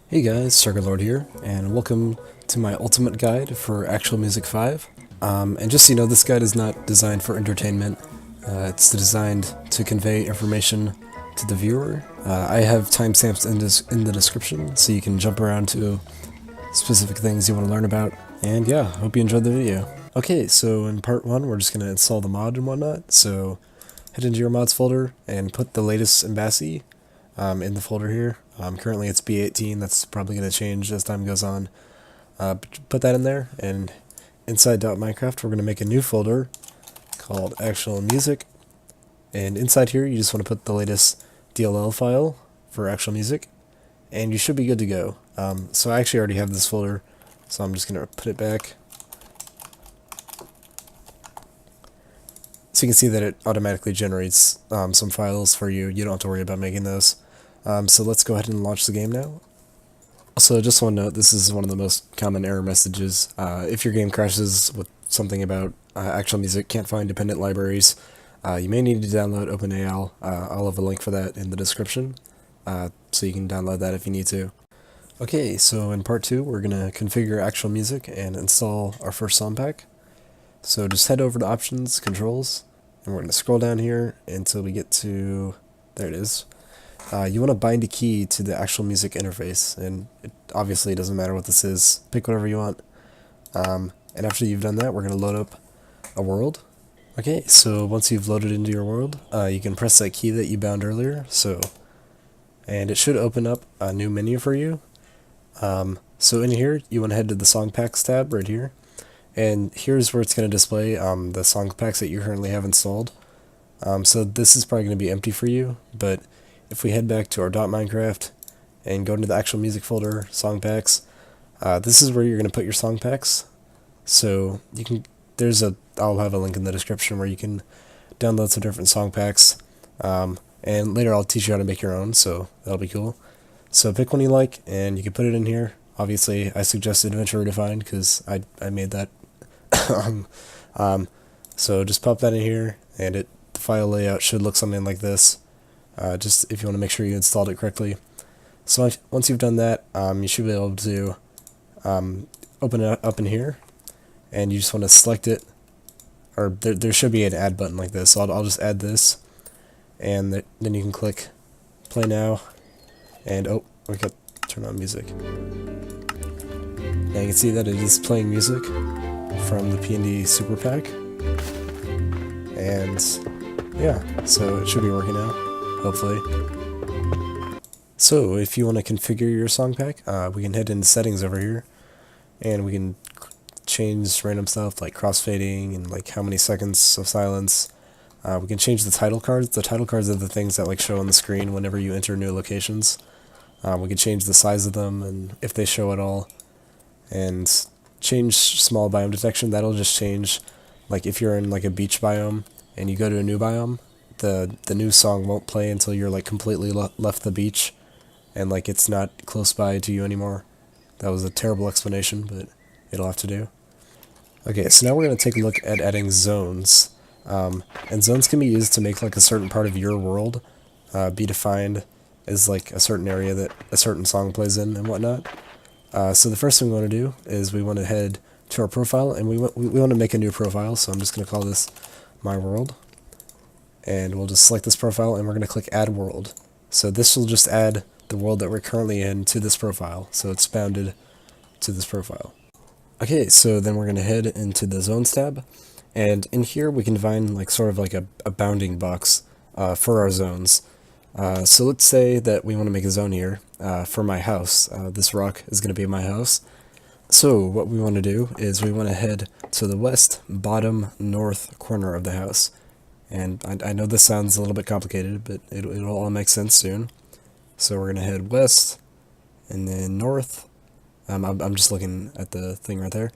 Hey guys, Circuit Lord here, and welcome to my ultimate guide for Actual Music 5. And just so you know, this guide is not designed for entertainment. It's designed to convey information to the viewer. I have timestamps in the description, so you can jump around to specific things you want to learn about. And yeah, hope you enjoyed the video. Okay, so in part 1, we're just going to install the mod and whatnot. So head into your mods folder and put the latest Embassy in the folder here. Currently it's B18, that's probably going to change as time goes on. Put that in there, and inside .minecraft we're going to make a new folder called Actual Music, and inside here you just want to put the latest DLL file for Actual Music, and you should be good to go. So I actually already have this folder, so I'm just going to put it back. So you can see that it automatically generates some files for you. You don't have to worry about making those. So let's go ahead and launch the game now. Also, just one note, this is one of the most common error messages. If your game crashes with something about Actual Music can't find dependent libraries, you may need to download OpenAL. I'll have a link for that in the description, so you can download that if you need to. Okay, so in part 2, we're going to configure Actual Music and install our first Songpack. So just head over to Options, Controls, and we're going to scroll down here until we get to, there it is. You want to bind a key to the Actual Music interface, and it obviously doesn't matter what this is. Pick whatever you want. And after you've done that, we're going to load up a world. Okay, so once you've loaded into your world, you can press that key that you bound earlier. And it should open up a new menu for you. So in here, you want to head to the Songpacks tab right here. And here's where it's going to display the Songpacks that you currently have installed. So this is probably going to be empty for you, but if we head back to our .minecraft and go into the Actual Music folder, Songpacks, this is where you're going to put your Songpacks. So you can, I'll have a link in the description where you can download some different Songpacks, and later I'll teach you how to make your own, so that'll be cool. So pick one you like, and you can put it in here. Obviously, I suggest Adventure Redefined, because I made that. So just pop that in here, and the file layout should look something like this. Just if you want to make sure you installed it correctly. So once you've done that, you should be able to open it up in here, and you just want to select it, or there should be an add button like this. So I'll just add this, and then you can click play now, and oh, we got turn on music. Now you can see that it is playing music from the P&D Super Pack, and yeah, so it should be working now, hopefully. So if you want to configure your Songpack, we can head into settings over here, and we can change random stuff like crossfading and like how many seconds of silence. We can change the title cards. The title cards are the things that like show on the screen whenever you enter new locations. We can change the size of them and if they show at all, and change small biome detection. That'll just change, like if you're in like a beach biome and you go to a new biome, the new song won't play until you're like completely left the beach and like it's not close by to you anymore. That was a terrible explanation, but it'll have to do. Okay, so now we're going to take a look at adding zones. And zones can be used to make like a certain part of your world be defined as like a certain area that a certain song plays in and whatnot. So the first thing we want to do is we want to head to our profile, and we want to make a new profile, so I'm just going to call this My World. And we'll just select this profile, and we're going to click Add World. So this will just add the world that we're currently in to this profile, so it's bounded to this profile. Okay, so then we're going to head into the Zones tab, and in here we can define like sort of like a bounding box for our zones. So let's say that we want to make a zone here for my house. This rock is going to be my house. So what we want to do is we want to head to the west bottom north corner of the house. And I know this sounds a little bit complicated, but it'll all make sense soon. So we're going to head west, and then north. I'm just looking at the thing right there.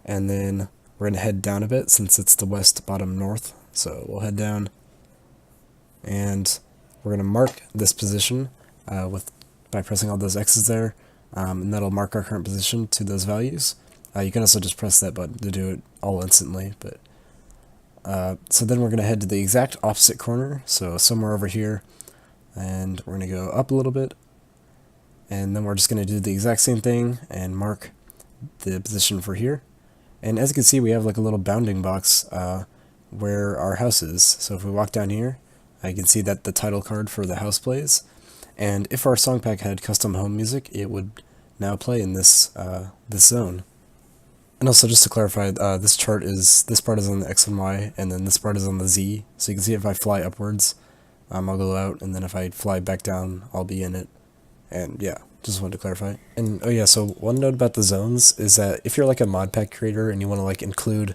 And then we're going to head down a bit, since it's the west bottom north. So we'll head down, and we're going to mark this position by pressing all those X's there, and that'll mark our current position to those values. You can also just press that button to do it all instantly, but so then we're going to head to the exact opposite corner, so somewhere over here, and we're going to go up a little bit, and then we're just going to do the exact same thing and mark the position for here. And as you can see, we have like a little bounding box where our house is. So if we walk down here, I can see that the title card for the house plays. And if our Songpack had custom home music, it would now play in this this zone. And also, just to clarify, this part is on the X and Y, and then this part is on the Z. So you can see if I fly upwards, I'll go out, and then if I fly back down, I'll be in it. And yeah, just wanted to clarify. And oh yeah, so one note about the zones is that if you're like a mod pack creator and you want to like include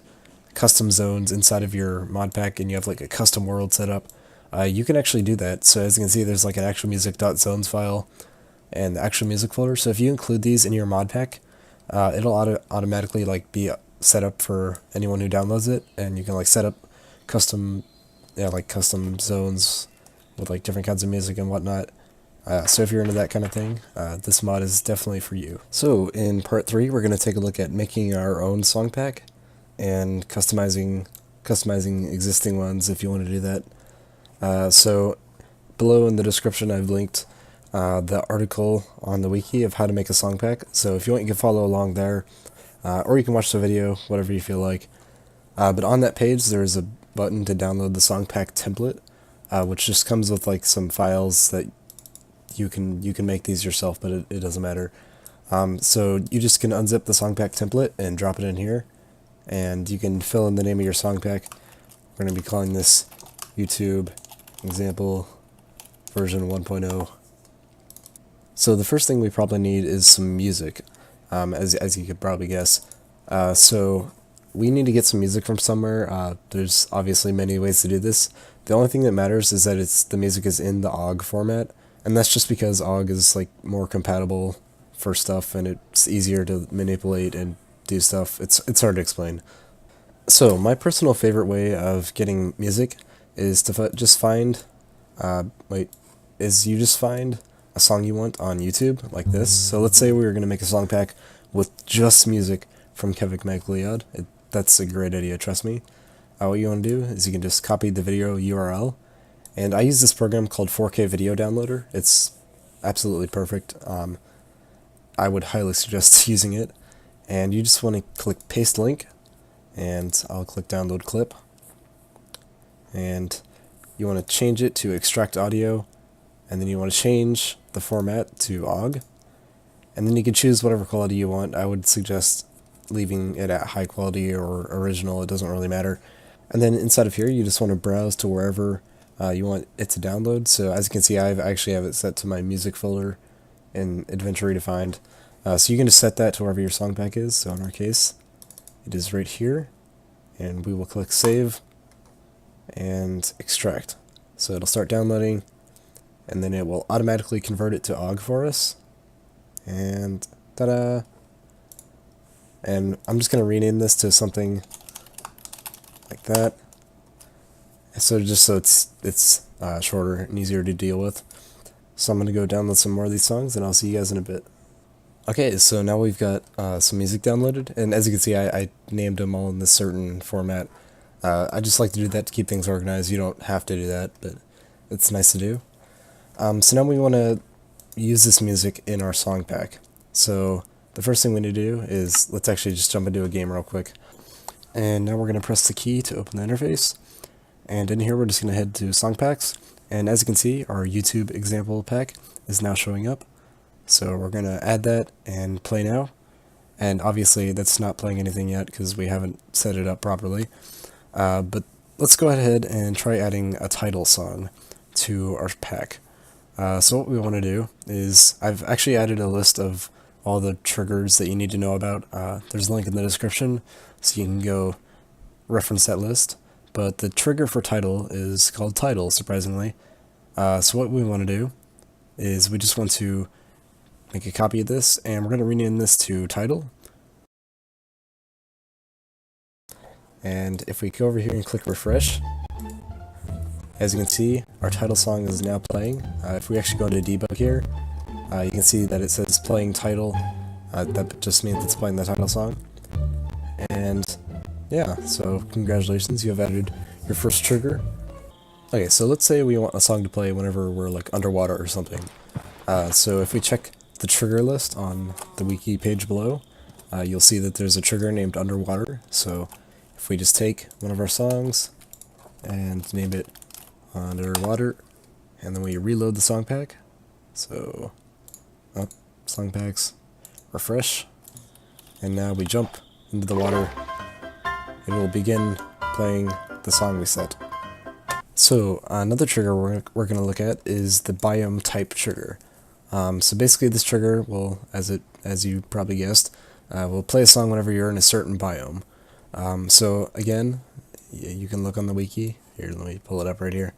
custom zones inside of your mod pack and you have like a custom world set up, you can actually do that. So as you can see, there's like an actual music.zones file and the actual music folder. So if you include these in your mod pack, it'll automatically like be set up for anyone who downloads it, and you can like set up custom zones with like different kinds of music and whatnot. So if you're into that kind of thing, this mod is definitely for you. So in part 3, we're going to take a look at making our own Songpack and customizing existing ones if you want to do that. So below in the description, I've linked the article on the wiki of how to make a Songpack. So if you want, you can follow along there, or you can watch the video, whatever you feel like. But on that page, there's a button to download the Songpack Template, which just comes with like some files that you can make these yourself, but it doesn't matter. So you just can unzip the Songpack template and drop it in here, and you can fill in the name of your Songpack. We're going to be calling this YouTube example version 1.0. So the first thing we probably need is some music, as you could probably guess. So we need to get some music from somewhere. There's obviously many ways to do this. The only thing that matters is that the music is in the OGG format. And that's just because OGG is like more compatible for stuff, and it's easier to manipulate and do stuff. It's hard to explain. So my personal favorite way of getting music is to just find a song you want on YouTube like this. So let's say we were going to make a Songpack with just music from Kevin MacLeod. That's a great idea, trust me. What you want to do is you can just copy the video URL. And I use this program called 4K Video Downloader. It's absolutely perfect. I would highly suggest using it. And you just want to click Paste Link, and I'll click Download Clip. And you want to change it to Extract Audio, and then you want to change the format to OGG. And then you can choose whatever quality you want. I would suggest leaving it at high quality or original, it doesn't really matter. And then inside of here, you just want to browse to wherever you want it to download. So as you can see, I actually have it set to my music folder in Adventure Redefined. So you can just set that to wherever your Songpack is. So in our case, it is right here, and we will click Save and Extract. So it'll start downloading, and then it will automatically convert it to OGG for us. And ta-da! And I'm just going to rename this to something like that. So just so it's shorter and easier to deal with. So I'm going to go download some more of these songs, and I'll see you guys in a bit. Okay, so now we've got some music downloaded, and as you can see, I named them all in this certain format. I just like to do that to keep things organized. You don't have to do that, but it's nice to do. So now we want to use this music in our Songpack. So the first thing we need to do is, let's actually just jump into a game real quick. And now we're going to press the key to open the interface. And in here, we're just going to head to Songpacks. And as you can see, our YouTube example pack is now showing up. So we're going to add that and play now. And obviously, that's not playing anything yet because we haven't set it up properly. But let's go ahead and try adding a title song to our pack. So what we want to do is, I've actually added a list of all the triggers that you need to know about. There's a link in the description, so you can go reference that list. But the trigger for title is called title, surprisingly. So what we want to do is we just want to make a copy of this, and we're going to rename this to title. And if we go over here and click refresh, as you can see, our title song is now playing. If we actually go to debug here, you can see that it says playing title. That just means it's playing the title song. And yeah, so congratulations, you have added your first trigger. Okay, so let's say we want a song to play whenever we're like underwater or something. So if we check the trigger list on the wiki page below, you'll see that there's a trigger named Underwater. So if we just take one of our songs and name it Underwater, and then we reload the song pack, so Songpacks, refresh, and now we jump into the water, it will begin playing the song we set. So another trigger we're going to look at is the BiomeType Trigger. So basically this trigger will, as you probably guessed, will play a song whenever you're in a certain biome. So again, you can look on the wiki. Here, let me pull it up right here.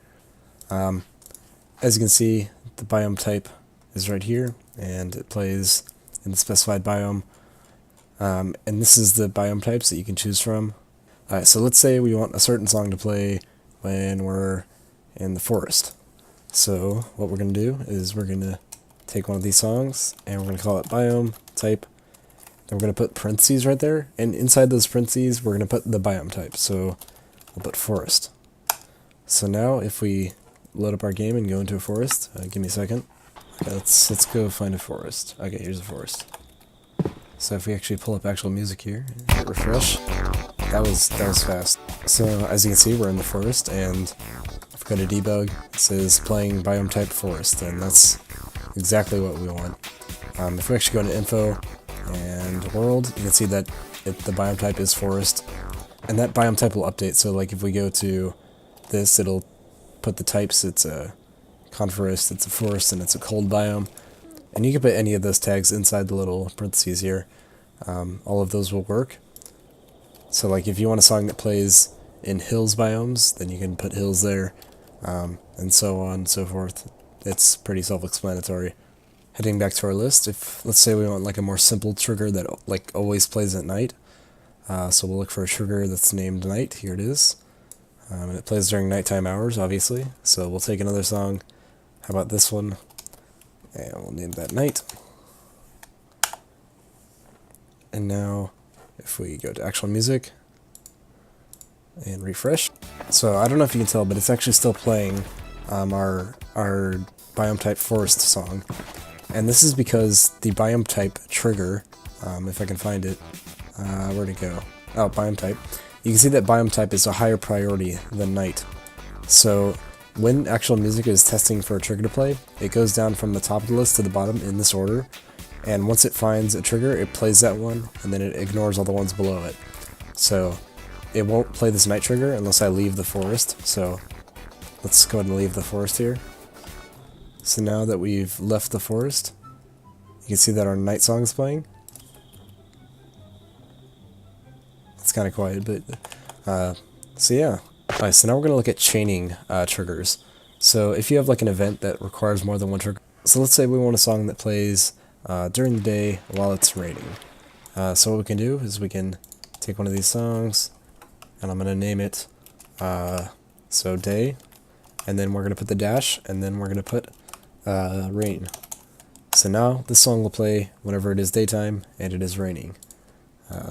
As you can see, the biome type is right here, and it plays in the specified biome. And this is the biome types that you can choose from. So let's say we want a certain song to play when we're in the forest. So what we're going to do is we're going to take one of these songs, and we're going to call it biome type. Then we're going to put parentheses right there, and inside those parentheses we're going to put the biome type. So we'll put forest. So now if we load up our game and go into a forest, give me a second. Okay, let's go find a forest. Okay, here's a forest. So if we actually pull up actual music here, hit refresh, that was fast. So as you can see, we're in the forest, and if we go to debug, it says playing biome type forest, and that's exactly what we want. If we actually go to info and world, you can see that the biome type is forest, and that biome type will update. So like if we go to this, it'll put the types. It's a coniferous, it's a forest, and it's a cold biome. And you can put any of those tags inside the little parentheses here. All of those will work. So like if you want a song that plays in hills biomes, then you can put hills there, and so on and so forth. It's pretty self-explanatory. Heading back to our list, if let's say we want like a more simple trigger that like always plays at night, so we'll look for a trigger that's named night. Here it is, and it plays during nighttime hours, obviously. So we'll take another song. How about this one? And we'll name that night. And now, if we go to actual music and refresh, so I don't know if you can tell, but it's actually still playing our biome type forest song, and this is because the biome type trigger, if I can find it, where'd it go? Oh, biome type. You can see that biome type is a higher priority than night. So when actual music is testing for a trigger to play, it goes down from the top of the list to the bottom in this order, and once it finds a trigger, it plays that one, and then it ignores all the ones below it. So it won't play this night trigger unless I leave the forest. So let's go ahead and leave the forest here. So now that we've left the forest, you can see that our night song is playing. It's kind of quiet, but so yeah. Alright, so now we're going to look at chaining triggers. So if you have like an event that requires more than one trigger, so let's say we want a song that plays during the day while it's raining. So what we can do is we can take one of these songs, and I'm going to name it so day, and then we're going to put the dash, and then we're going to put rain. So now this song will play whenever it is daytime and it is raining.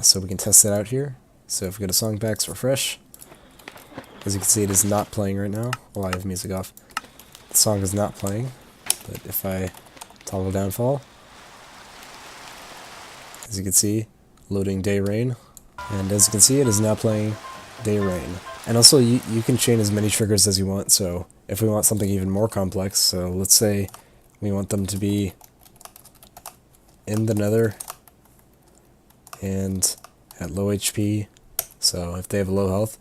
So we can test it out here. So if we go to Songpacks, refresh, as you can see, it is not playing right now while I have music off. The song is not playing, but if I toggle downfall, as you can see, loading day rain, and as you can see, it is now playing day rain. And also, you can chain as many triggers as you want. So if we want something even more complex, so let's say we want them to be in the nether and at low HP, so if they have low health,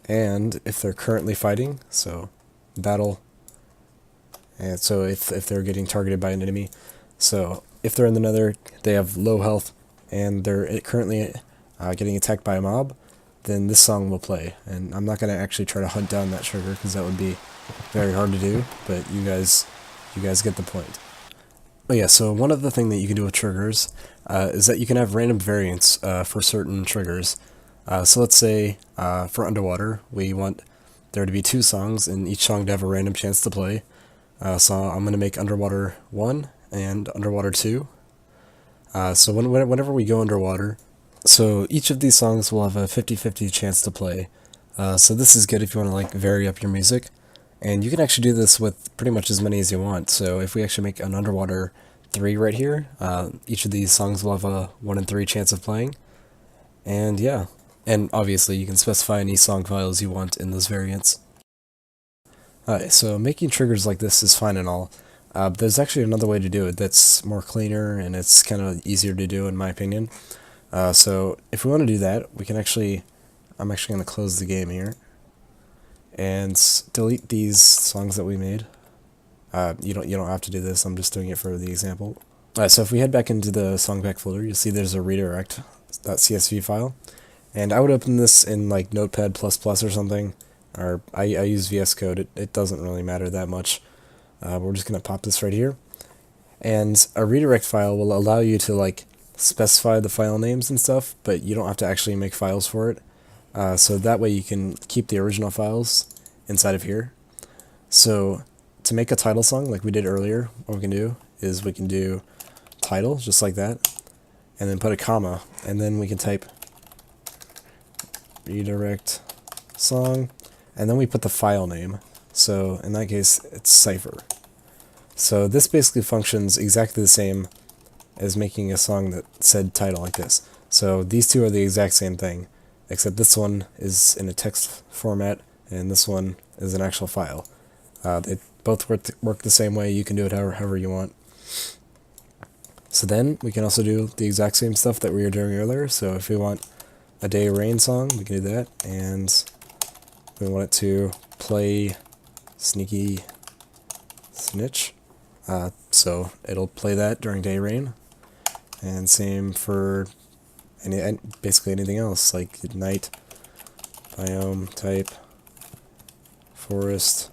and if they're currently fighting, so battle, and so if they're getting targeted by an enemy, so if they're in the nether, they have low health, and they're currently getting attacked by a mob, then this song will play. And I'm not going to actually try to hunt down that trigger, because that would be very hard to do, but you guys get the point. Oh yeah, so one other thing that you can do with triggers is that you can have random variants for certain triggers. So let's say for Underwater, we want there to be 2 songs, and each song to have a random chance to play. So I'm going to make Underwater 1 and Underwater 2. So whenever we go underwater, so each of these songs will have a 50-50 chance to play. So this is good if you want to like vary up your music. And you can actually do this with pretty much as many as you want. So if we actually make an Underwater 3 right here. Each of these songs will have a 1 in 3 chance of playing. And yeah, and obviously you can specify any song files you want in those variants. Alright, so making triggers like this is fine and all. There's actually another way to do it that's more cleaner and it's kind of easier to do in my opinion. So if we want to do that, we can actually, I'm actually going to close the game here and delete these songs that we made. You don't have to do this, I'm just doing it for the example. Alright, so if we head back into the Songpack folder, you'll see there's a redirect.csv file. And I would open this in like Notepad++ or something, or I use VS Code, it doesn't really matter that much. We're just going to pop this right here. And a redirect file will allow you to like specify the file names and stuff, but you don't have to actually make files for it. So that way you can keep the original files inside of here. So to make a title song like we did earlier, what we can do is we can do title, just like that, and then put a comma, and then we can type redirect song, and then we put the file name. So in that case, it's cipher. So this basically functions exactly the same as making a song that said title like this. So these two are the exact same thing, except this one is in a text format, and this one is an actual file. They both work the same way. You can do it however you want. So then we can also do the exact same stuff that we were doing earlier. So if we want a day rain song, we can do that, and we want it to play Sneaky Snitch. So it'll play that during day rain, and same for basically anything else like night, BiomeType, forest,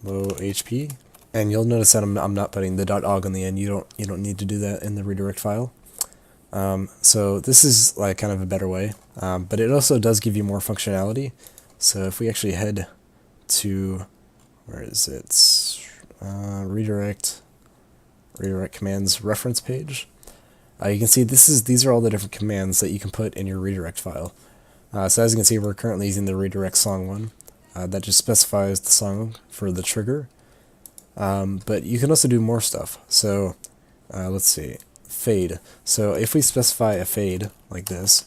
low HP. And you'll notice that I'm not putting the .og on the end. You don't need to do that in the redirect file. So this is like kind of a better way, but it also does give you more functionality. So if we actually head to, where is it? Redirect commands reference page. You can see these are all the different commands that you can put in your redirect file. So as you can see, we're currently using the redirect song one. That just specifies the song for the trigger. But you can also do more stuff. So let's see, fade. So if we specify a fade like this,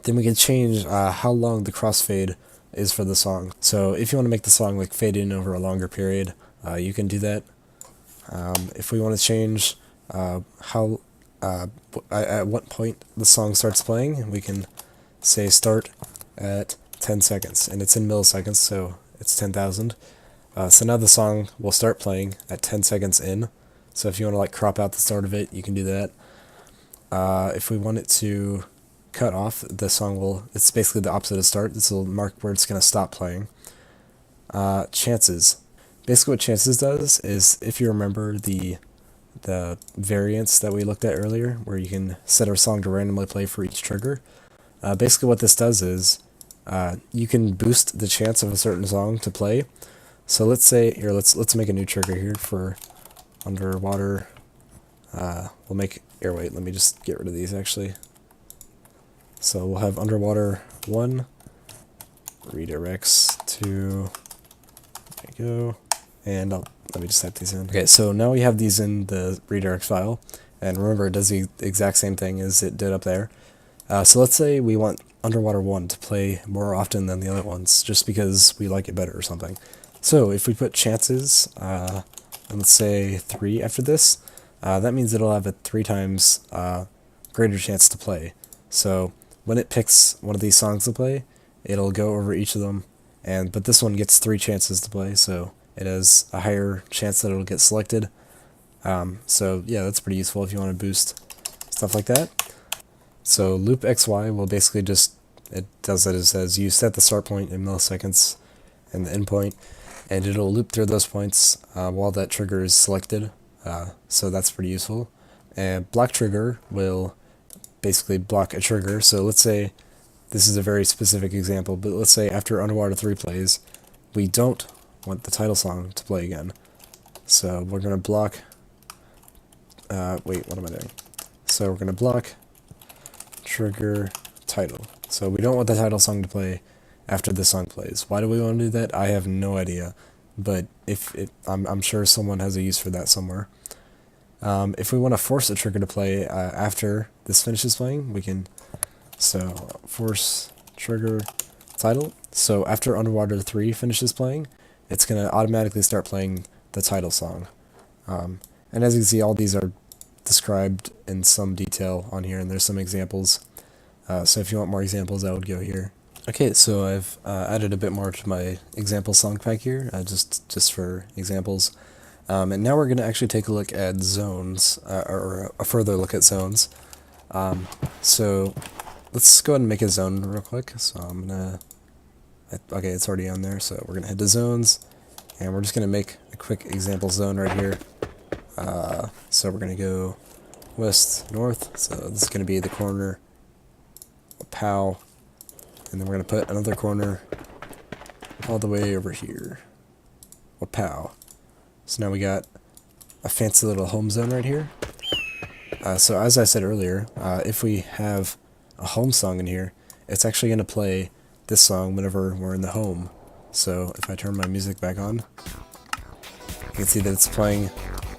then we can change how long the crossfade is for the song. So if you want to make the song like fade in over a longer period, you can do that. If we want to change how at what point the song starts playing, we can say start at 10 seconds, and it's in milliseconds, so it's 10,000. So now the song will start playing at 10 seconds in. So if you want to like crop out the start of it, you can do that. If we want it to cut off, the song it's basically the opposite of start. This will mark where it's going to stop playing. Chances. Basically what chances does is, if you remember the variants that we looked at earlier, where you can set our song to randomly play for each trigger, basically what this does is you can boost the chance of a certain song to play. So let's say, here, let's make a new trigger here for underwater. We'll make, here, wait, let me just get rid of these actually. So we'll have underwater 1, redirects to, there you go, and let me just type these in. Okay, so now we have these in the redirect file, and remember it does the exact same thing as it did up there. So let's say we want underwater 1 to play more often than the other ones, just because we like it better or something. So if we put chances, and let's say 3 after this, that means it'll have a 3 times greater chance to play. So when it picks one of these songs to play, it'll go over each of them, but this one gets 3 chances to play, so it has a higher chance that it'll get selected. So yeah, that's pretty useful if you want to boost stuff like that. So loop XY will basically just, it does it as you set the start point in milliseconds and the end point, and it'll loop through those points while that trigger is selected. So that's pretty useful. And block trigger will basically block a trigger. So let's say, this is a very specific example, but let's say after Underwater 3 plays, we don't want the title song to play again. So we're going to block, wait, what am I doing? So we're going to block trigger title. So we don't want the title song to play after the song plays. Why do we want to do that? I have no idea, but I'm sure someone has a use for that somewhere. If we want to force a trigger to play after this finishes playing, we can, so force trigger title. So after Underwater 3 finishes playing, it's going to automatically start playing the title song. And as you can see, all these are described in some detail on here, and there's some examples. So if you want more examples, I would go here. Okay, so I've added a bit more to my example song pack here, just for examples. And now we're going to actually take a look at zones, or a further look at zones. So let's go ahead and make a zone real quick. So I'm going to, okay, it's already on there, so we're going to head to zones, and we're just going to make a quick example zone right here. So we're going to go west, north, so this is going to be the corner of POW, and then we're going to put another corner all the way over here, of POW. So now we got a fancy little home zone right here. So as I said earlier, if we have a home song in here, it's actually going to play this song whenever we're in the home. So if I turn my music back on, you can see that it's playing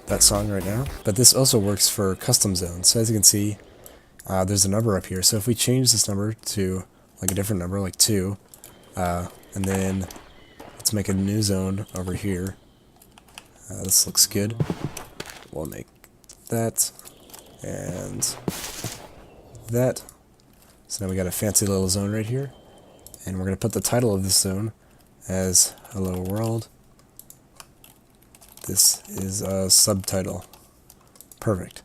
that song right now. But this also works for custom zones. So as you can see, there's a number up here. So if we change this number to like a different number, like 2, and then let's make a new zone over here. This looks good. We'll make that and that. So now we got a fancy little zone right here, and we're going to put the title of this zone as Hello World. This is a subtitle. Perfect.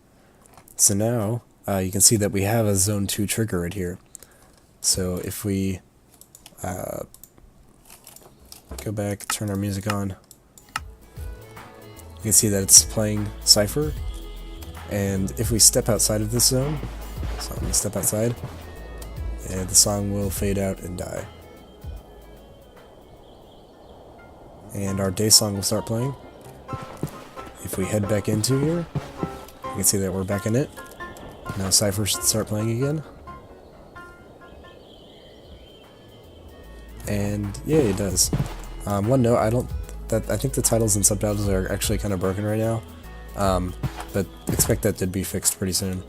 So now you can see that we have a zone 2 trigger right here. So if we go back, turn our music on, you can see that it's playing Cypher. And if we step outside of this zone, so I'm going to step outside, and the song will fade out and die. And our day song will start playing. If we head back into here, you can see that we're back in it. Now Cypher should start playing again. And yeah, it does. One note, I think the titles and subtitles are actually kind of broken right now, but expect that to be fixed pretty soon.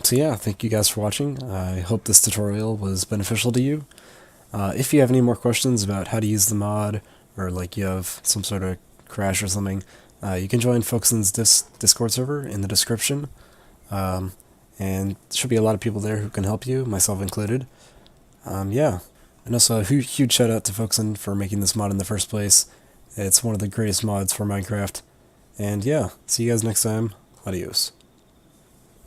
So yeah, thank you guys for watching. I hope this tutorial was beneficial to you. If you have any more questions about how to use the mod, or like you have some sort of crash or something, you can join Fokson's Discord server in the description, and there should be a lot of people there who can help you, myself included. Yeah, and also a huge shout out to Fokson for making this mod in the first place. It's one of the greatest mods for Minecraft. And yeah, see you guys next time. Adios.